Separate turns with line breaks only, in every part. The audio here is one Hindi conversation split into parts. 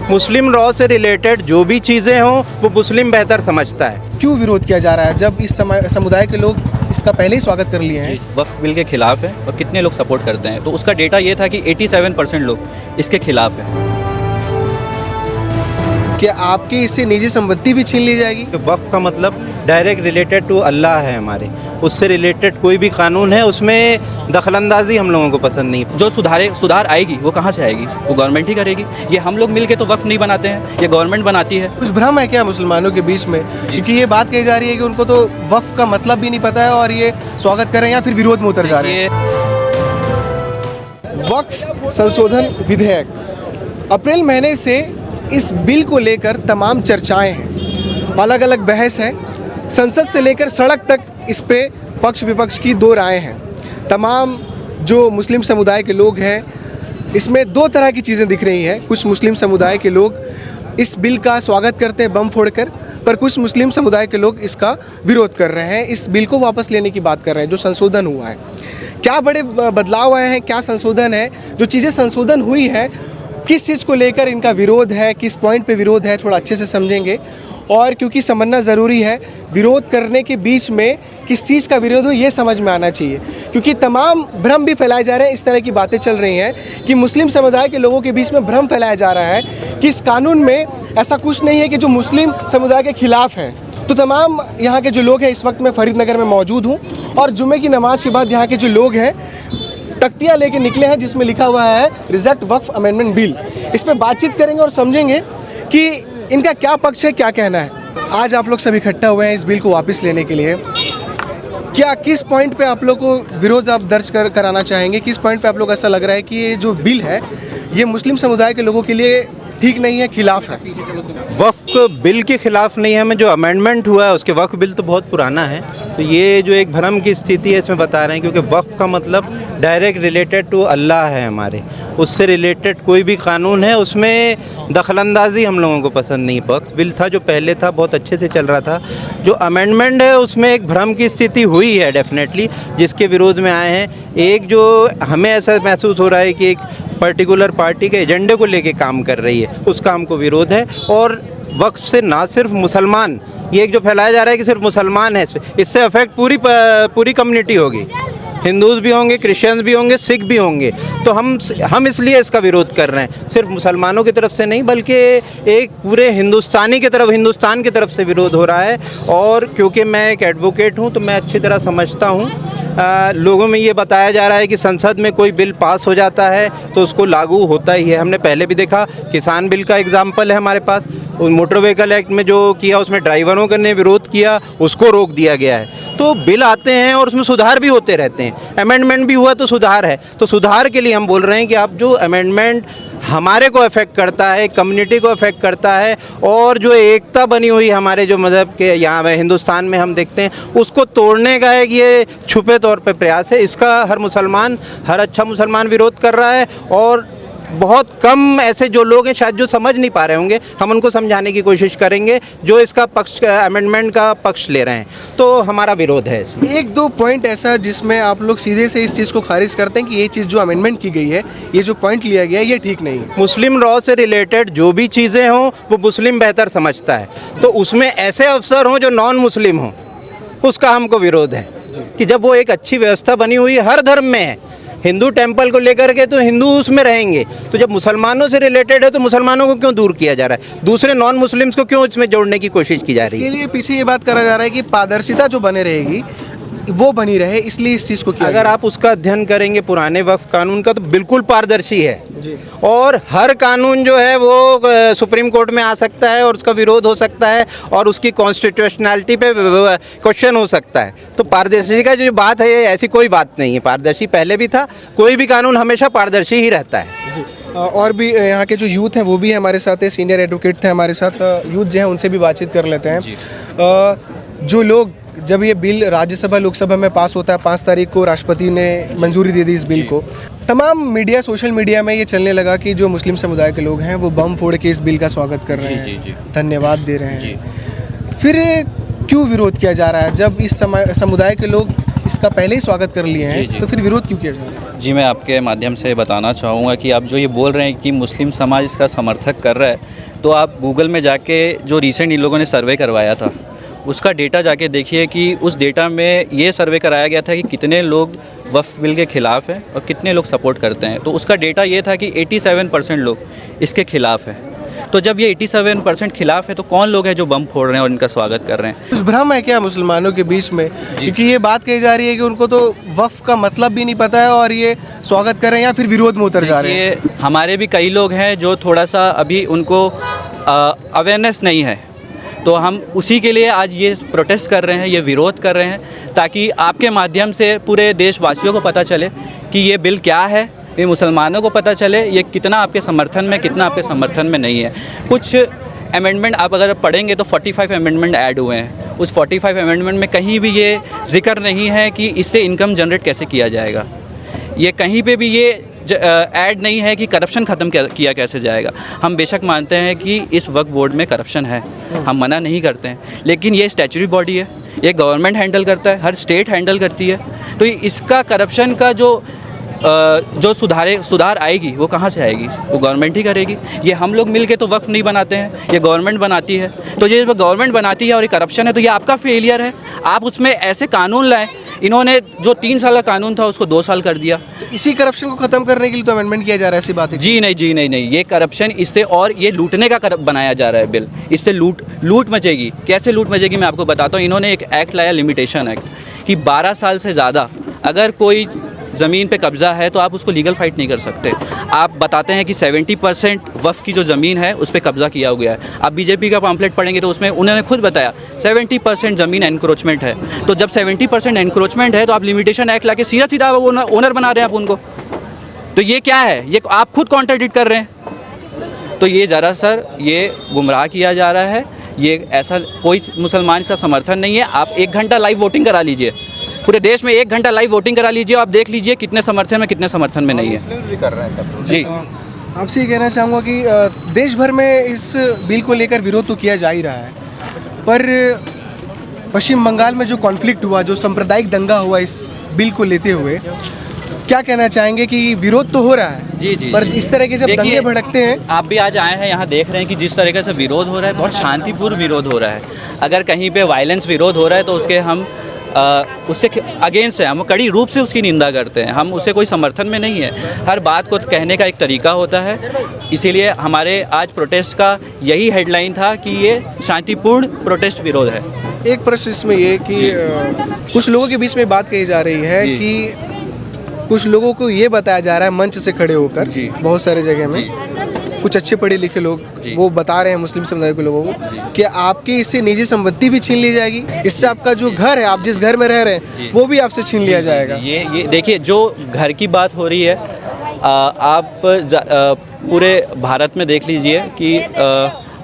मुस्लिम लॉ से रिलेटेड जो भी चीज़ें हों वो मुस्लिम बेहतर समझता है।
क्यों विरोध किया जा रहा है जब इस समुदाय के लोग इसका पहले ही स्वागत कर लिए हैं?
वक्फ बिल के खिलाफ है और कितने लोग सपोर्ट करते हैं, तो उसका डेटा ये था कि 87% लोग इसके खिलाफ है।
क्या आपकी इससे निजी संपत्ति भी छीन ली जाएगी?
तो वक्फ का मतलब डायरेक्ट रिलेटेड टू अल्लाह है हमारे, उससे रिलेटेड कोई भी कानून है उसमें दखलंदाजी हम लोगों को पसंद नहीं।
जो सुधार आएगी वो कहाँ से आएगी? वो गवर्नमेंट ही करेगी। ये हम लोग मिल के तो वक्फ नहीं बनाते हैं, ये गवर्नमेंट बनाती है।
कुछ भ्रम है क्या मुसलमानों के बीच में? क्योंकि ये बात कही जा रही है कि उनको तो वक्फ का मतलब भी नहीं पता है और ये स्वागत कर रहे हैं या फिर विरोध में उतर जा रहे हैं। वक्फ संशोधन विधेयक अप्रैल महीने से इस बिल को लेकर तमाम चर्चाएं हैं, अलग अलग बहस है। संसद से लेकर सड़क तक इस पे पक्ष विपक्ष की दो राय हैं। तमाम जो मुस्लिम समुदाय के लोग हैं, इसमें दो तरह की चीज़ें दिख रही हैं। कुछ मुस्लिम समुदाय के लोग इस बिल का स्वागत करते हैं बम फोड़कर, पर कुछ मुस्लिम समुदाय के लोग इसका विरोध कर रहे हैं, इस बिल को वापस लेने की बात कर रहे हैं जो संशोधन हुआ है। क्या बड़े बदलाव आए हैं, क्या संशोधन है, जो चीज़ें संशोधन हुई है, किस चीज़ को लेकर इनका विरोध है, किस पॉइंट पे विरोध है, थोड़ा अच्छे से समझेंगे। और क्योंकि समझना ज़रूरी है, विरोध करने के बीच में किस चीज़ का विरोध हो ये समझ में आना चाहिए, क्योंकि तमाम भ्रम भी फैलाए जा रहे हैं। इस तरह की बातें चल रही हैं कि मुस्लिम समुदाय के लोगों के बीच में भ्रम फैलाया जा रहा है कि इस कानून में ऐसा कुछ नहीं है कि जो मुस्लिम समुदाय के खिलाफ है। तो तमाम यहाँ के जो लोग हैं, इस वक्त मैं फरीदनगर में मौजूद हूँ और जुम्मे की नमाज के बाद यहाँ के जो लोग हैं तख्तियाँ लेके निकले हैं जिसमें लिखा हुआ है रिजेक्ट वक्फ अमेंडमेंट बिल। इस पर बातचीत करेंगे और समझेंगे कि इनका क्या पक्ष है, क्या कहना है। आज आप लोग सब इकट्ठा हुए हैं इस बिल को वापस लेने के लिए। क्या किस पॉइंट पे आप लोग को विरोध आप दर्ज कराना चाहेंगे? किस पॉइंट पे आप लोग ऐसा लग रहा है कि ये जो बिल है ये मुस्लिम समुदाय के लोगों के लिए ठीक नहीं है, खिलाफ है?
वक्फ बिल के खिलाफ नहीं है, हमें जो अमेंडमेंट हुआ है उसके वक्फ बिल तो बहुत पुराना है, तो ये जो एक भ्रम की स्थिति है इसमें बता रहे हैं, क्योंकि वक्फ का मतलब डायरेक्ट रिलेटेड टू अल्लाह है हमारे, उससे रिलेटेड कोई भी कानून है उसमें दखलंदाजी हम लोगों को पसंद नहीं। वक्फ बिल था जो पहले था बहुत अच्छे से चल रहा था, जो अमेंडमेंट है उसमें एक भ्रम की स्थिति हुई है डेफिनेटली, जिसके विरोध में आए हैं। एक जो हमें ऐसा महसूस हो रहा है कि एक पर्टिकुलर पार्टी के एजेंडे को लेके काम कर रही है, उस काम को विरोध है। और वक्फ से ना सिर्फ मुसलमान, ये एक जो फैलाया जा रहा है कि सिर्फ मुसलमान है, इससे अफेक्ट पूरी कम्युनिटी होगी, हिंदूज़ भी होंगे, क्रिश्चियंस भी होंगे, सिख भी होंगे। तो हम इसलिए इसका विरोध कर रहे हैं, सिर्फ मुसलमानों की तरफ से नहीं बल्कि एक पूरे हिंदुस्तान की तरफ से विरोध हो रहा है। और क्योंकि मैं एक एडवोकेट हूँ तो मैं अच्छी तरह समझता हूँ, लोगों में ये बताया जा रहा है कि संसद में कोई बिल पास हो जाता है तो उसको लागू होता ही है। हमने पहले भी देखा, किसान बिल का एग्जाम्पल है हमारे पास, मोटर व्हीकल एक्ट में जो किया उसमें ड्राइवरों ने विरोध किया, उसको रोक दिया गया है। तो बिल आते हैं और उसमें सुधार भी होते रहते हैं, अमेंडमेंट भी हुआ तो सुधार है। तो सुधार के लिए हम बोल रहे हैं कि आप जो अमेंडमेंट हमारे को अफेक्ट करता है, कम्युनिटी को अफेक्ट करता है, और जो एकता बनी हुई हमारे जो मज़हब के यहाँ हिंदुस्तान में हम देखते हैं, उसको तोड़ने का एक ये छुपे तौर पे प्रयास है। इसका हर अच्छा मुसलमान विरोध कर रहा है, और बहुत कम ऐसे जो लोग हैं शायद जो समझ नहीं पा रहे होंगे, हम उनको समझाने की कोशिश करेंगे जो इसका अमेंडमेंट का पक्ष ले रहे हैं। तो हमारा विरोध है इसमें।
एक दो पॉइंट ऐसा जिसमें आप लोग सीधे से इस चीज़ को खारिज करते हैं कि ये चीज़ जो अमेंडमेंट की गई है, ये जो पॉइंट लिया गया है, ये ठीक नहीं है।
मुस्लिम लॉ से रिलेटेड जो भी चीज़ें हों वो मुस्लिम बेहतर समझता है, तो उसमें ऐसे अफसर हों जो नॉन मुस्लिम हों, उसका हमको विरोध है। कि जब वो एक अच्छी व्यवस्था बनी हुई हर धर्म में है, हिंदू टेंपल को लेकर के तो हिंदू उसमें रहेंगे, तो जब मुसलमानों से रिलेटेड है तो मुसलमानों को क्यों दूर किया जा रहा है, दूसरे नॉन मुस्लिम्स को क्यों इसमें जोड़ने की कोशिश की जा रही है?
इसके लिए पीछे ये बात करा जा रहा है कि पारदर्शिता जो बने रहेगी वो बनी रहे, इसलिए इस चीज़ को किया।
अगर आप उसका अध्ययन करेंगे पुराने वक्फ कानून का तो बिल्कुल पारदर्शी है जी। और हर कानून जो है वो सुप्रीम कोर्ट में आ सकता है और उसका विरोध हो सकता है और उसकी कॉन्स्टिट्यूशनलिटी पे क्वेश्चन हो सकता है। तो पारदर्शी का जो बात है ऐसी कोई बात नहीं है, पारदर्शी पहले भी था, कोई भी कानून हमेशा पारदर्शी ही रहता है जी।
और भी यहाँ के जो यूथ हैं वो भी हमारे साथ है, सीनियर एडवोकेट थे हमारे साथ, यूथ जो है उनसे भी बातचीत कर लेते हैं। जो लोग, जब ये बिल राज्यसभा लोकसभा में पास होता है 5 तारीख को, राष्ट्रपति ने मंजूरी दे दी इस बिल को, तमाम मीडिया, सोशल मीडिया में ये चलने लगा कि जो मुस्लिम समुदाय के लोग हैं वो बम फोड़ के इस बिल का स्वागत कर रहे हैं, धन्यवाद दे रहे हैं। फिर क्यों विरोध किया जा रहा है जब इस समुदाय के लोग इसका पहले ही स्वागत कर लिए हैं, तो फिर विरोध क्यों किया जा रहा है?
जी, मैं आपके माध्यम से बताना चाहूँगा कि आप जो ये बोल रहे हैं कि मुस्लिम समाज इसका समर्थक कर रहा है, तो आप गूगल में जाके जो रिसेंट इन लोगों ने सर्वे करवाया था उसका डेटा जाके देखिए कि उस डेटा में ये सर्वे कराया गया था कि कितने लोग वक्फ बिल के ख़िलाफ़ हैं और कितने लोग सपोर्ट करते हैं। तो उसका डेटा ये था कि 87% लोग इसके ख़िलाफ़ हैं। तो जब ये 87% खिलाफ है तो कौन लोग हैं जो बम फोड़ रहे हैं और इनका स्वागत कर रहे हैं?
कुछ भ्रम है क्या मुसलमानों के बीच में, क्योंकि ये बात कही जा रही है कि उनको तो वक्फ का मतलब भी नहीं पता है और ये स्वागत कर रहे हैं या फिर विरोध में उतर जा रहे हैं?
ये हमारे भी कई लोग हैं जो थोड़ा सा अभी उनको अवेयरनेस नहीं है, तो हम उसी के लिए आज ये प्रोटेस्ट कर रहे हैं, ये विरोध कर रहे हैं, ताकि आपके माध्यम से पूरे देशवासियों को पता चले कि ये बिल क्या है, ये मुसलमानों को पता चले ये कितना आपके समर्थन में, कितना आपके समर्थन में नहीं है। कुछ अमेंडमेंट आप अगर पढ़ेंगे तो 45 अमेंडमेंट ऐड हुए हैं। उस 45 अमेंडमेंट में कहीं भी ये जिक्र नहीं है कि इससे इनकम जनरेट कैसे किया जाएगा। ये कहीं पे भी ये ऐड नहीं है कि करप्शन ख़त्म किया कैसे जाएगा। हम बेशक मानते हैं कि इस वक्फ बोर्ड में करप्शन है, हम मना नहीं करते हैं, लेकिन ये स्टैच्यूटरी बॉडी है, ये गवर्नमेंट हैंडल करता है, हर स्टेट हैंडल करती है। तो इसका करप्शन का जो सुधार आएगी वो कहाँ से आएगी? वो गवर्नमेंट ही करेगी। ये हम लोग मिल के तो वक्फ नहीं बनाते हैं, ये गवर्नमेंट बनाती है। तो ये जब गवर्नमेंट बनाती है और ये करप्शन है तो ये आपका फेलियर है। आप उसमें ऐसे कानून लाएं। इन्होंने जो 3 साल का कानून था उसको 2 साल कर दिया।
तो इसी करप्शन को ख़त्म करने के लिए तो अमेंडमेंट किया जा रहा है, ऐसी बात है?
जी नहीं, ये करप्शन इससे और ये लूटने का बनाया जा रहा है बिल। इससे लूट मचेगी। कैसे लूट मचेगी मैं आपको बताता हूँ। इन्होंने एक एक्ट लाया, लिमिटेशन एक्ट, कि 12 साल से ज़्यादा अगर कोई ज़मीन पे कब्ज़ा है तो आप उसको लीगल फाइट नहीं कर सकते। आप बताते हैं कि 70% वफ़ की जो ज़मीन है उस पर कब्ज़ा किया हुआ है। आप बीजेपी का पम्फलेट पढ़ेंगे तो उसमें उन्होंने खुद बताया 70% ज़मीन एनक्रोचमेंट है। तो जब 70% एनक्रोचमेंट है तो आप लिमिटेशन एक्ट लाके सीधा ओनर बना रहे हैं आप उनको। तो ये क्या है? ये आप खुद कॉन्ट्राडिक्ट कर रहे हैं। तो ये ज़रा सर ये गुमराह किया जा रहा है। ये ऐसा कोई मुसलमान इसका समर्थन नहीं है। आप 1 घंटा लाइव वोटिंग करा लीजिए, पूरे देश में 1 घंटा लाइव वोटिंग करा लीजिए, आप देख लीजिए कितने समर्थन में कितने समर्थन में नहीं है।
भी कर रहे हैं सब।
जी,
आपसे ये कहना चाहूँगा कि देश भर में इस बिल को लेकर विरोध तो किया जा ही रहा है, पर पश्चिम बंगाल में जो कॉन्फ्लिक्ट हुआ, जो सांप्रदायिक दंगा हुआ इस बिल को लेते हुए, क्या कहना चाहेंगे कि विरोध तो हो रहा है
जी,
पर इस तरह के जब दंगे भड़कते हैं,
आप भी आज आए हैं यहाँ देख रहे हैं कि जिस तरीके से विरोध हो रहा है बहुत शांतिपूर्ण विरोध हो रहा है। अगर कहीं पे वायलेंस विरोध हो रहा है तो उसके हम उससे अगेंस्ट है, हम कड़ी रूप से उसकी निंदा करते हैं। हम उससे कोई समर्थन में नहीं है। हर बात को कहने का एक तरीका होता है, इसीलिए हमारे आज प्रोटेस्ट का यही हेडलाइन था कि ये शांतिपूर्ण प्रोटेस्ट विरोध है।
एक प्रश्न इसमें ये कि कुछ लोगों के बीच में बात कही जा रही है कि कुछ लोगों को ये बताया जा रहा है मंच से खड़े होकर, बहुत सारे जगह में कुछ अच्छे पढ़े लिखे लोग वो बता रहे हैं मुस्लिम समुदाय के लोगों को कि आपकी इससे निजी संपत्ति भी छीन ली जाएगी, इससे आपका जो घर है, आप जिस घर में रह रहे हैं वो भी आपसे छीन लिया जाएगा।
ये देखिए, जो घर की बात हो रही है, आप पूरे भारत में देख लीजिए कि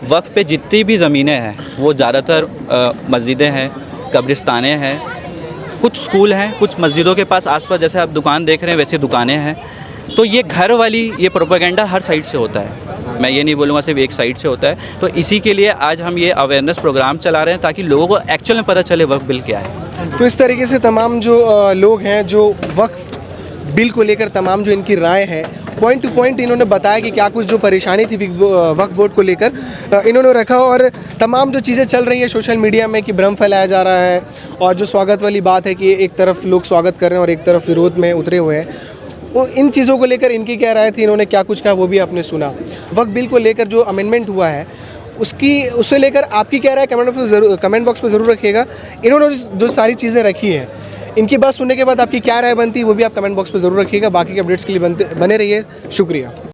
वक्फ पे जितनी भी ज़मीनें हैं वो ज़्यादातर मस्जिदें हैं, कब्रिस्तानें हैं, कुछ स्कूल हैं, कुछ मस्जिदों के पास आसपास जैसे आप दुकान देख रहे हैं वैसे दुकानें हैं। तो ये घर वाली ये प्रोपेगेंडा हर साइड से होता है, मैं ये नहीं बोलूँगा सिर्फ एक साइड से होता है। तो इसी के लिए आज हम ये अवेयरनेस प्रोग्राम चला रहे हैं ताकि लोगों को एक्चुअल में पता चले वक्फ बिल क्या है।
तो इस तरीके से तमाम जो लोग हैं जो वक्फ बिल को लेकर तमाम जो इनकी राय है, पॉइंट टू पॉइंट इन्होंने बताया कि क्या कुछ जो परेशानी थी वक्फ बोर्ड को लेकर इन्होंने रखा, और तमाम जो चीज़ें चल रही हैं सोशल मीडिया में कि भ्रम फैलाया जा रहा है, और जो स्वागत वाली बात है कि एक तरफ लोग स्वागत कर रहे हैं और एक तरफ विरोध में उतरे हुए हैं, वो इन चीज़ों को लेकर इनकी क्या राय थी, इन्होंने क्या कुछ कहा वो भी आपने सुना। वक्फ बिल को लेकर जो अमेंडमेंट हुआ है उसे लेकर आपकी क्या राय कमेंट बॉक्स में ज़रूर रखिएगा। इन्होंने जो सारी चीज़ें रखी हैं, इनकी बात सुनने के बाद आपकी क्या राय बनती है वो भी आप कमेंट बॉक्स में ज़रूर रखिएगा। बाकी के अपडेट्स के लिए बने रहिए। शुक्रिया।